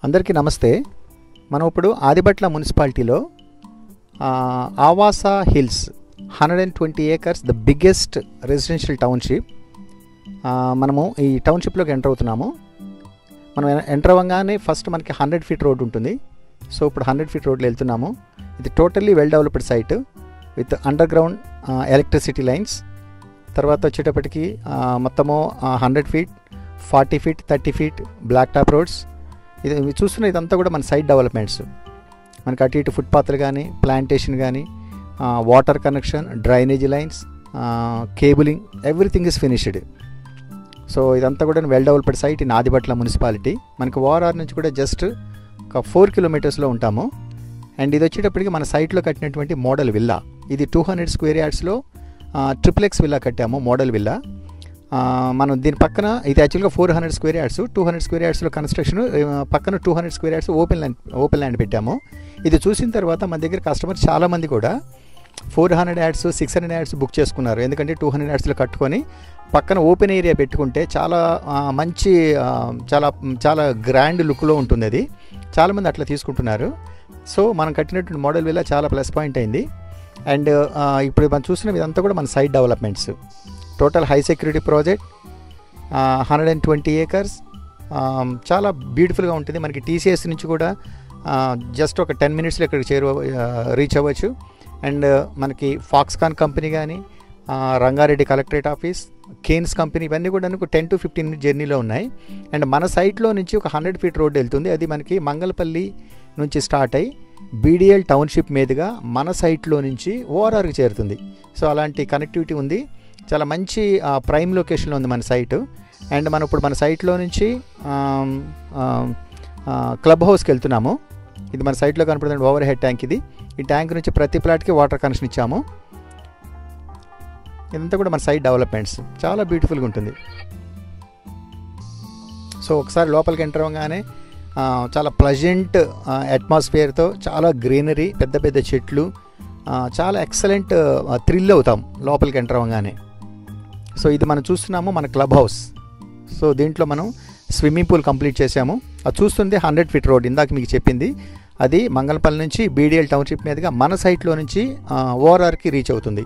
అందరికీ నమస్తే. మనం ఇప్పుడు ఆదిబట్ల మున్సిపాలిటీలో Avasa hills 120 acres the biggest residential township. మనము ఈ టౌన్షిప్లోకి ఎంటర్ అవుతున్నాము. మనం ఎంటర్ అవ్వగానే ఫస్ట్ మనకి 100 feet రోడ్ ఉంటుంది. సో ఇప్పుడు 100 feet రోడ్లో వెళ్తున్నాము. ఇది totally well developed site with underground electricity lines. తర్వాత వచ్చేటప్పటికి మొత్తము 100 feet, 40 feet, 30 feet black top roads. ఇది చూస్తున్న ఇదంతా కూడా మన సైడ్ డెవలప్మెంట్స్. మనకి అటు ఇటు ఫుట్పాత్లు కానీ, ప్లాంటేషన్ కానీ, water connection, drainage lines, cabling, everything is finished. So ఇదంతా కూడా well developed site in Adibatla municipality. మనకి ఓఆర్ఆర్ నుంచి కూడా జస్ట్ ఒక 4 kilometers ఉంటాము. అండ్ ఇది వచ్చేటప్పటికి మన సైట్లో కట్టినటువంటి మోడల్ విల్లా. ఇది 200 square yardsలో ట్రిప్లెక్స్ విల్లా కట్టాము, మోడల్ విల్లా. మనం దీని పక్కన ఇది యాక్చువల్గా 400 square yards, 200 square yardsలో కన్స్ట్రక్షన్, పక్కన 200 square yards ఓపెన్ ల్యాండ్ పెట్టాము. ఇది చూసిన తర్వాత మన దగ్గర కస్టమర్ చాలామంది కూడా 400 yards, 600 yards బుక్ చేసుకున్నారు. ఎందుకంటే 200 yardsలో కట్టుకొని పక్కన ఓపెన్ ఏరియా పెట్టుకుంటే చాలా మంచి చాలా గ్రాండ్ లుక్లో ఉంటుంది. అది చాలామంది అట్లా తీసుకుంటున్నారు. సో మనం కట్టినటువంటి మోడల్ విల్లా చాలా ప్లస్ పాయింట్ అయింది. అండ్ ఇప్పుడు మనం చూసిన ఇదంతా కూడా మన side developments. Total high security project, 120 acres, చాలా బ్యూటిఫుల్గా ఉంటుంది. మనకి టీసీఎస్ నుంచి కూడా జస్ట్ ఒక 10 minutesలో ఇక్కడికి రీచ్ అవ్వచ్చు. అండ్ మనకి ఫాక్స్కాన్ కంపెనీ కానీ, Rangareddy collectorate office, Kaynes company, ఇవన్నీ కూడా 10 to 15 minute జర్నీలో ఉన్నాయి. అండ్ మన సైట్లో నుంచి ఒక 100 feet రోడ్ వెళ్తుంది. అది మనకి మంగళపల్లి నుంచి స్టార్ట్ అయ్యి బీడిఎల్ టౌన్షిప్ మీదుగా మన సైట్లో నుంచి ఓఆర్ఆర్కి చేరుతుంది. సో అలాంటి కనెక్టివిటీ ఉంది. చాలా మంచి ప్రైమ్ లొకేషన్లో ఉంది మన సైటు. అండ్ మనం ఇప్పుడు మన సైట్లో నుంచి క్లబ్ హౌస్కి వెళ్తున్నాము. ఇది మన సైట్లో కనపడుతుంది ఓవర్ హెడ్ ట్యాంక్. ఇది ఈ ట్యాంక్ నుంచి ప్రతి ప్లాట్కి వాటర్ కనెక్షన్ ఇచ్చాము. ఇదంతా కూడా మన సైడ్ డెవలప్మెంట్స్. చాలా బ్యూటిఫుల్గా ఉంటుంది. సో ఒకసారి లోపలికి ఎంటర్ అవ్వగానే చాలా ప్లజెంట్ అట్మాస్ఫియర్తో, చాలా గ్రీనరీ, పెద్ద పెద్ద చెట్లు, చాలా ఎక్సలెంట్ థ్రిల్ అవుతాం లోపలికి ఎంటర్ అవ్వగానే. సో ఇది మనం చూస్తున్నాము మన క్లబ్ హౌస్. సో దీంట్లో మనం స్విమ్మింగ్ పూల్ కంప్లీట్ చేసాము. అది చూస్తుంది 100 feet రోడ్, ఇందాక మీకు చెప్పింది. అది మంగళపల్లి నుంచి బీడిఎల్ టౌన్షిప్ మీదుగా మన సైట్లో నుంచి ఓఆర్ఆర్కి రీచ్ అవుతుంది.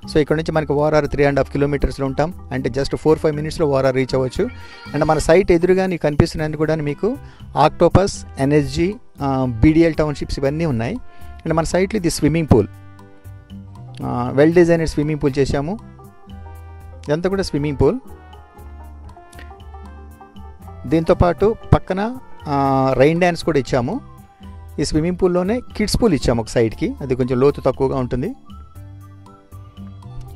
సో ఇక్కడ నుంచి మనకి ఓఆర్ఆర్ 3.5 kilometersలో ఉంటాం. అంటే జస్ట్ 4-5 minutesలో ఓఆర్ఆర్ రీచ్ అవ్వచ్చు. అండ్ మన సైట్ ఎదురుగా నీకు కనిపిస్తున్నది కూడా మీకు ఆక్టోపస్, ఎన్ఎస్జీ, బీడిఎల్ టౌన్షిప్స్ ఇవన్నీ ఉన్నాయి. అండ్ మన సైట్లో ఇది swimming pool, well designed swimming pool చేశాము. ఇదంతా కూడా స్విమ్మింగ్ పూల్. దీంతోపాటు పక్కన రైన్ డ్యాన్స్ కూడా ఇచ్చాము. ఈ స్విమ్మింగ్ పూల్లోనే కిడ్స్ పూల్ ఇచ్చాము ఒక సైడ్కి. అది కొంచెం లోతు తక్కువగా ఉంటుంది.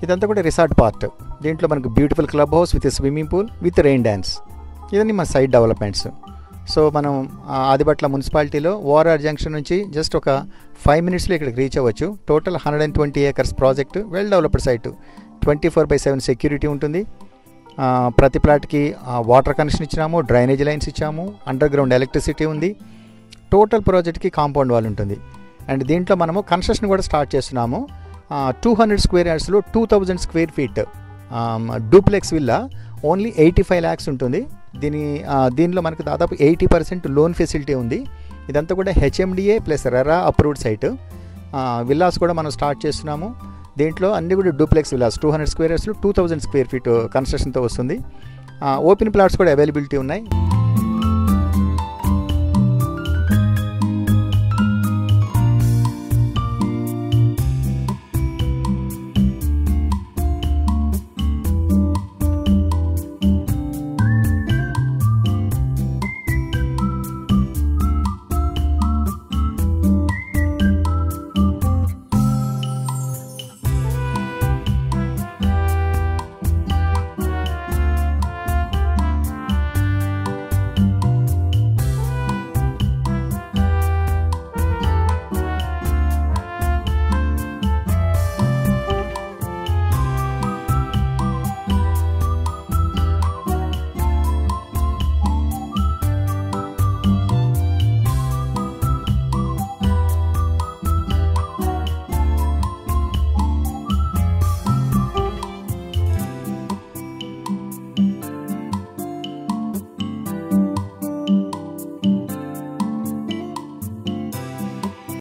ఇదంతా కూడా రిసార్ట్ పార్ట్. దీంట్లో మనకు beautiful club house with swimming pool with rain dance. ఇవన్నీ మన సైడ్ డెవలప్మెంట్స్. సో మనం ఆదిబట్ల మున్సిపాలిటీలో ఓఆర్ఆర్ జంక్షన్ నుంచి జస్ట్ ఒక 5 minutesలో ఇక్కడికి రీచ్ అవ్వచ్చు. Total 120 acres project, well developed site. 24/7 security ఉంటుంది. ప్రతి ప్లాట్కి వాటర్ కనెక్షన్ ఇచ్చినాము, డ్రైనేజ్ లైన్స్ ఇచ్చాము, అండర్ గ్రౌండ్ ఎలక్ట్రిసిటీ ఉంది. టోటల్ ప్రాజెక్ట్కి కాంపౌండ్ వాల్ ఉంటుంది. అండ్ దీంట్లో మనము కన్స్ట్రక్షన్ కూడా స్టార్ట్ చేస్తున్నాము. 200 square yardsలో 2000 square feet duplex villa only 85 lakhs ఉంటుంది. దీనిలో మనకు దాదాపు 80% లోన్ ఫెసిలిటీ ఉంది. ఇదంతా కూడా HMDA plus RERA approved site. Villas కూడా మనం స్టార్ట్ చేస్తున్నాము. దీంట్లో అన్నీ కూడా డూప్లెక్స్ విల్లాస్ 200 square yardsలో 2000 square feet కన్స్ట్రక్షన్తో వస్తుంది. ఓపెన్ ప్లాట్స్ కూడా అవైలబిలిటీ ఉన్నాయి.